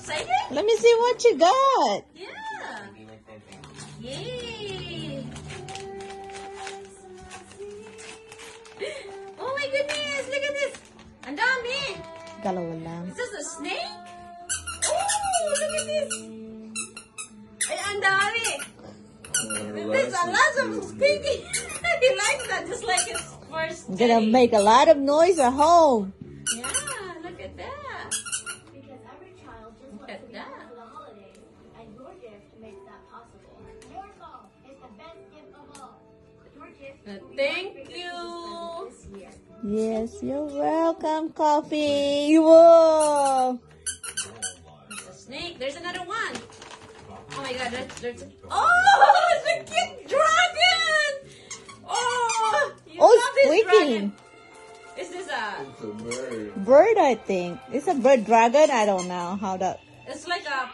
excited? Let me see what you got. Yeah. Yay. Oh my goodness, look at this. Ang dami. Dalawa lang. Is this a snake? Oh, look at this. Ay, ang dami. There's a lot of squeaky. He likes that just like his first I'm gonna day. make a lot of noise at home. Yeah, look at that. Because every child just Look wants at to be that. home for the holidays, and your gift makes that possible. Your phone is the best gift of all. Your gift will be Thank more bigger you. this year. Yes, you're welcome, Coffee. Whoa. There's a snake. There's another one. Oh my god, there's oh, it's a cute dragon. Oh, you Oh, love this squeaking. dragon. Is this a? It's a bird. Bird, I think. It's a bird dragon. I don't know how that. It's like a